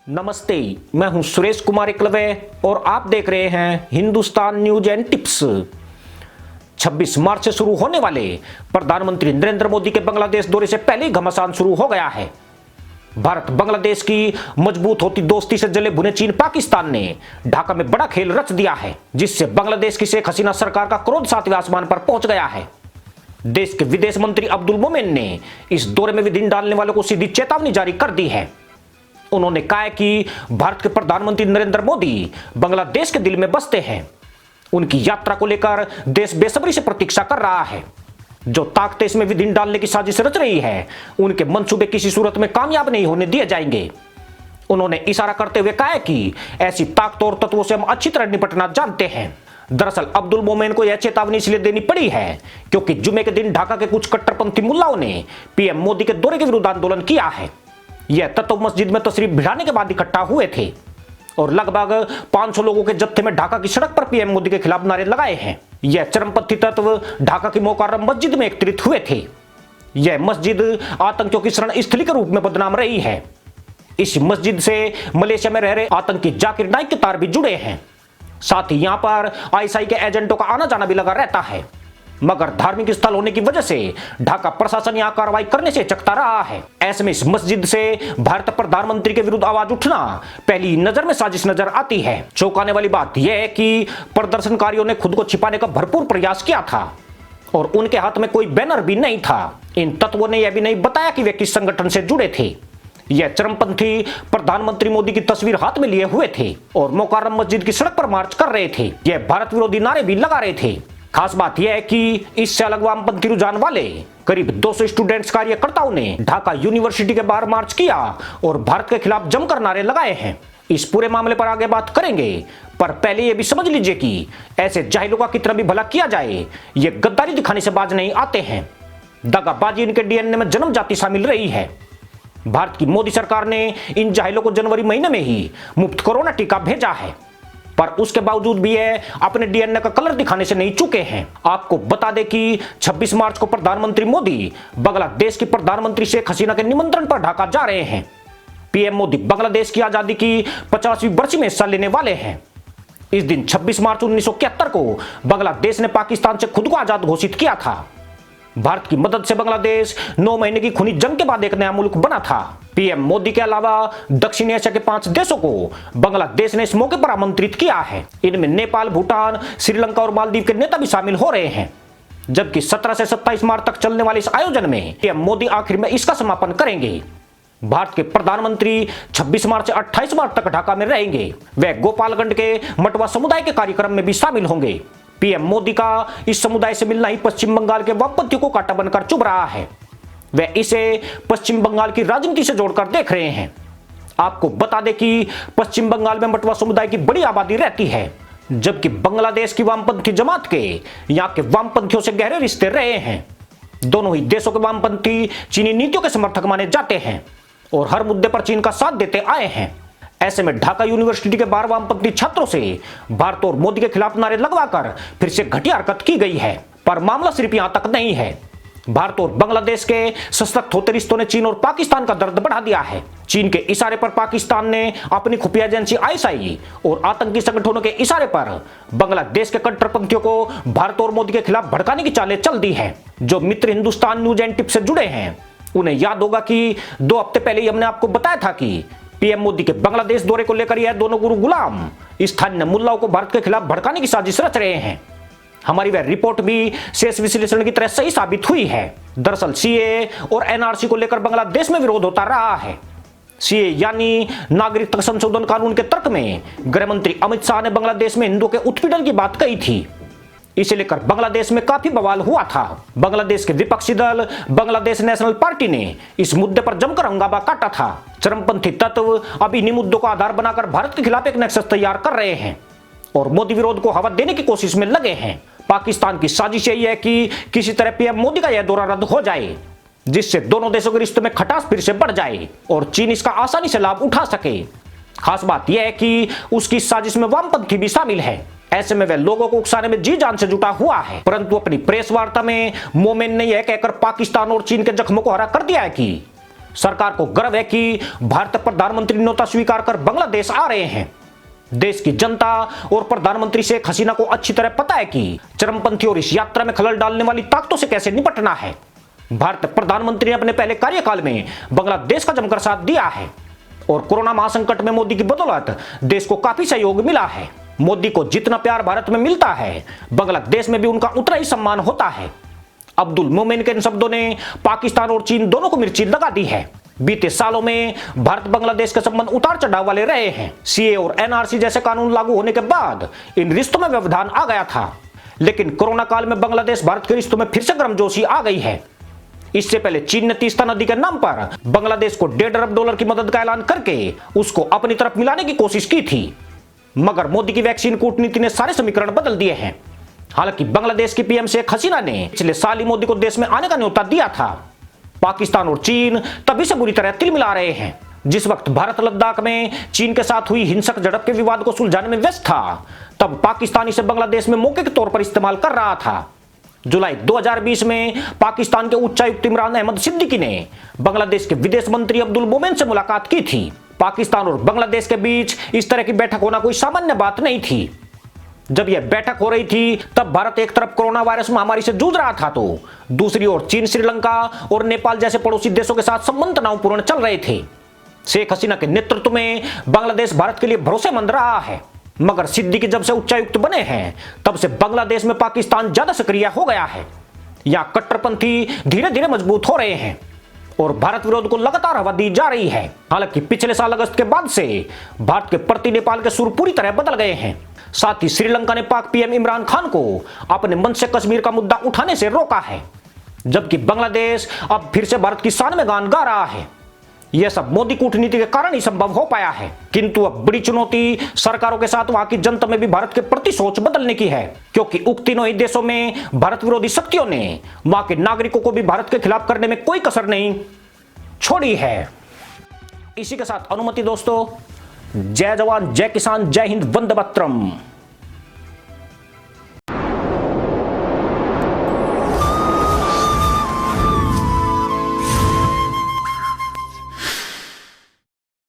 नमस्ते, मैं हूं सुरेश कुमार एकलवे और आप देख रहे हैं हिंदुस्तान न्यूज एंड टिप्स। 26 मार्च से शुरू होने वाले प्रधानमंत्री नरेंद्र मोदी के बांग्लादेश दौरे से पहले ही घमासान शुरू हो गया है। भारत बांग्लादेश की मजबूत होती दोस्ती से जले भुने चीन पाकिस्तान ने ढाका में बड़ा खेल रच दिया है, जिससे बांग्लादेश की शेख हसीना सरकार का क्रोध सातवें आसमान पर पहुंच गया है। देश के विदेश मंत्री अब्दुल मोमेन ने इस दौरे में विघ्न डालने वालों को सीधी चेतावनी जारी कर दी है। उन्होंने कहा है कि भारत के प्रधानमंत्री नरेंद्र मोदी बांग्लादेश के दिल में बसते हैं। उनकी यात्रा को लेकर देश बेसब्री से प्रतीक्षा कर रहा है। जो ताकतें इसमें विघ्न डालने की साजिश रच रही है, उनके मंसूबे किसी सूरत में कामयाब नहीं होने दिए जाएंगे। उन्होंने इशारा करते हुए कहा है कि ऐसी ताकतों और तत्वों से हम अच्छी तरह निपटना जानते हैं। दरअसल अब्दुल मोमेन को यह चेतावनी इसलिए देनी पड़ी है क्योंकि जुमे के दिन ढाका के कुछ कट्टरपंथी मुल्लाओं ने पीएम मोदी के दौरे के विरुद्ध आंदोलन किया है। यह तत्व मस्जिद में तशरीफ भिड़ाने के बाद इकट्ठा हुए थे और लगभग 500 लोगों के जत्थे में ढाका की सड़क पर पीएम मोदी के खिलाफ नारे लगाए हैं। यह चरमपंथी तत्व ढाका की मोकार्रम मस्जिद में एकत्रित हुए थे। यह मस्जिद आतंकियों की शरण स्थली के रूप में बदनाम रही है। इस मस्जिद से मलेशिया में रह रहे आतंकी जाकिर नाइक के तार भी जुड़े हैं। साथ ही यहां पर आईएसआई के एजेंटों का आना जाना भी लगा रहता है, मगर धार्मिक स्थल होने की वजह से ढाका प्रशासन यहां कार्रवाई करने से चकता रहा है। ऐसे में इस मस्जिद से भारत प्रधानमंत्री के विरुद्ध आवाज उठना पहली नजर में साजिश नजर आती है। चौंकाने वाली बात यह है कि प्रदर्शनकारियों ने खुद को छिपाने का भरपूर प्रयास किया था और उनके हाथ में कोई बैनर भी नहीं था। इन तत्वों ने यह भी नहीं बताया कि वे किस संगठन से जुड़े थे। यह चरमपंथी प्रधानमंत्री मोदी की तस्वीर हाथ में लिए हुए थे और मोकार्रम मस्जिद की सड़क पर मार्च कर रहे थे। यह भारत विरोधी नारे भी लगा रहे थे। खास बात यह है कि इससे अलग वामपंथी रुझान वाले करीब 200 स्टूडेंट्स कार्यकर्ताओं ने ढाका यूनिवर्सिटी के बाहर मार्च किया और भारत के खिलाफ जमकर नारे लगाए हैं। इस पूरे मामले पर आगे बात करेंगे, पर पहले यह भी समझ लीजिए कि ऐसे जाहिलों का कितना भी भला किया जाए, ये गद्दारी दिखाने से बाज नहीं आते हैं। दगाबाजी इनके डीएनए में जन्म जाति शामिल रही है। भारत की मोदी सरकार ने इन जाहिलों को जनवरी महीने में ही मुफ्त कोरोना टीका भेजा है, पर उसके बावजूद भी ये अपने डीएनए का कलर दिखाने से नहीं चूके हैं। आपको बता दें कि 26 मार्च को प्रधानमंत्री मोदी बांग्लादेश की प्रधानमंत्री शेख हसीना के निमंत्रण पर ढाका जा रहे हैं। पीएम मोदी बांग्लादेश की आजादी की 50वीं बरसी में हिस्सा लेने वाले हैं। इस दिन 26 मार्च 1971 को बांग्लादेश ने पाकिस्तान से खुद को आजाद घोषित किया था। भारत की मदद से बांग्लादेश 9 महीने की खूनी जंग के बाद एक नया मुल्क बना था। पीएम मोदी के अलावा दक्षिण एशिया के 5 देशों को बांग्लादेश ने इस मौके पर आमंत्रित किया है। इनमें नेपाल, भूटान, श्रीलंका और मालदीव के नेता भी शामिल हो रहे हैं। जबकि 17 से 27 मार्च तक चलने वाले इस आयोजन में पीएम मोदी आखिर में इसका समापन करेंगे। भारत के प्रधानमंत्री 26 मार्च से 28 मार्च तक ढाका में रहेंगे। वे गोपालगंज के मटवा समुदाय के कार्यक्रम में भी शामिल होंगे। पीएम मोदी का इस समुदाय से मिलना ही पश्चिम बंगाल के वामपंथियों को कांटा बनकर चुभ रहा है। वे इसे पश्चिम बंगाल की राजनीति से जोड़कर देख रहे हैं। आपको बता दें कि पश्चिम बंगाल में मटवा समुदाय की बड़ी आबादी रहती है, जबकि बांग्लादेश की वामपंथी जमात के यहाँ के वामपंथियों से गहरे रिश्ते रहे हैं। दोनों ही देशों के वामपंथी चीनी नीतियों के समर्थक माने जाते हैं और हर मुद्दे पर चीन का साथ देते आए हैं। ऐसे में ढाका यूनिवर्सिटी के 12 वामपंथी छात्रों से भारत और मोदी के खिलाफ नारे लगवाकर फिर से घटिया हरकत की गई है। पर मामला सिर्फ यहां तक नहीं है। भारत और बांग्लादेश के सशक्त होते रिश्तों ने चीन और पाकिस्तान का दर्द बढ़ा दिया है। चीन के इशारे पर पाकिस्तान ने अपनी खुफिया एजेंसी आईएसआई और आतंकी संगठनों के इशारे पर बांग्लादेश के कट्टरपंथियों को भारत और मोदी के खिलाफ भड़काने की चालें चल दी है। जो मित्र हिंदुस्तान न्यूज एंड टिप्स से जुड़े हैं, उन्हें याद होगा कि 2 हफ्ते पहले ही हमने आपको बताया था कि पीएम मोदी के बांग्लादेश दौरे को लेकर यह दोनों गुरु गुलाम स्थानीय मुल्लाओं को भारत के खिलाफ भड़काने की साजिश रच रहे हैं। हमारी वह रिपोर्ट भी शेष विश्लेषण की तरह सही साबित हुई है। दरअसल सीए और एनआरसी को लेकर बांग्लादेश में विरोध होता रहा है। सीए यानी नागरिकता संशोधन कानून के तर्क में गृह मंत्री अमित शाह ने बांग्लादेश में हिंदुओं के उत्पीड़न की बात कही थी। इसे लेकर बांग्लादेश में काफी बवाल हुआ था। बांग्लादेश के विपक्षी दल बांग्लादेश नेशनल पार्टी ने इस मुद्दे पर जमकर हंगामा काटा था। चरमपंथी तत्व अब इन्हीं मुद्दों का आधार बनाकर भारत के खिलाफ एक नेक्सस तैयार कर रहे हैं और मोदी विरोध को हवा देने की कोशिश में लगे हैं। पाकिस्तान की साजिश यही है कि किसी तरह पीएम मोदी का यह दौरा रद्द हो जाए, जिससे दोनों देशों के रिश्तों में खटास फिर से बढ़ जाए और चीन इसका आसानी से लाभ उठा सके। खास बात यह है कि उसकी साजिश में वामपंथी भी शामिल है। ऐसे में वह लोगों को उकसाने में जी जान से जुटा हुआ है। परंतु अपनी प्रेस वार्ता में मोमेन ने यह कहकर पाकिस्तान और चीन के जख्मों को हरा कर दिया है कि सरकार को गर्व है कि भारतीय प्रधानमंत्री न्योता स्वीकार कर बांग्लादेश आ रहे हैं। देश की जनता और प्रधानमंत्री शेख हसीना को अच्छी तरह पता है कि चरमपंथी और इस यात्रा में खलल डालने वाली ताकतों से कैसे निपटना है। भारतीय प्रधानमंत्री ने अपने पहले कार्यकाल में बांग्लादेश का जमकर साथ दिया है और कोरोना महासंकट में मोदी की बदौलत देश को काफी सहयोग मिला है। मोदी को जितना प्यार भारत में मिलता है, बांग्लादेश में भी उनका उतना ही सम्मान होता है। अब्दुल मोमेन के इन शब्दों ने पाकिस्तान और चीन दोनों को मिर्ची लगा दी है। बीते सालों में भारत बांग्लादेश के संबंध उतार चढ़ाव वाले रहे हैं। सीए और एनआरसी जैसे कानून लागू होने के बाद इन रिश्तों में व्यवधान आ गया था, लेकिन कोरोना काल में बांग्लादेश भारत के रिश्तों में फिर से गर्मजोशी आ गई है। इससे पहले चीन ने तीस्ता नदी के नाम पर बांग्लादेश को $1.5 अरब की मदद का ऐलान करके उसको अपनी तरफ मिलाने की कोशिश की थी, मगर मोदी की वैक्सीन कूटनीति ने सारे समीकरण बदल दिए हैं। हालांकि बांग्लादेश की पीएम शेख हसीना ने पिछले साल ही मोदी को देश में आने का न्योता दिया था। पाकिस्तान और चीन तभी से बुरी तरह तिल मिला रहे हैं। जिस वक्त भारत लद्दाख में चीन के साथ हुई हिंसक झड़प के विवाद को सुलझाने में व्यस्त था, तब पाकिस्तान इसे बांग्लादेश में मौके के तौर पर इस्तेमाल कर रहा था। जुलाई 2020 में पाकिस्तान के उच्चायुक्त इमरान अहमद सिद्दीकी ने बांग्लादेश के विदेश मंत्री अब्दुल मोमेन से मुलाकात की थी। पाकिस्तान और बांग्लादेश के बीच इस तरह की बैठक होना कोई सामान्य बात नहीं थी। जब यह बैठक हो रही थी तब भारत एक तरफ कोरोना वायरस महामारी से जूझ रहा था, तो दूसरी ओर चीन, श्रीलंका और नेपाल जैसे पड़ोसी देशों के साथ संबंध तनावपूर्ण चल रहे थे। शेख हसीना के नेतृत्व में बांग्लादेश भारत के लिए भरोसेमंद रहा है, मगर सिद्दीकी जब से उच्चायुक्त बने हैं तब से बांग्लादेश में पाकिस्तान ज्यादा सक्रिय हो गया है। यहां कट्टरपंथी धीरे धीरे मजबूत हो रहे हैं और भारत विरोध को लगातार हवा दी जा रही है। हालांकि पिछले साल अगस्त के बाद से भारत के प्रति नेपाल के सुर पूरी तरह बदल गए हैं। साथ ही श्रीलंका ने पाक पीएम इमरान खान को अपने मन से कश्मीर का मुद्दा उठाने से रोका है, जबकि बांग्लादेश अब फिर से भारत की शान में गान गा रहा है। यह सब मोदी कूटनीति के कारण ही संभव हो पाया है, किंतु अब बड़ी चुनौती सरकारों के साथ वहां की जनता में भी भारत के प्रति सोच बदलने की है, क्योंकि उक्त तीनों ही देशों में भारत विरोधी शक्तियों ने वहां के नागरिकों को भी भारत के खिलाफ करने में कोई कसर नहीं छोड़ी है। इसी के साथ अनुमति दोस्तों, जय जवान, जय किसान, जय हिंद, वंदे मातरम।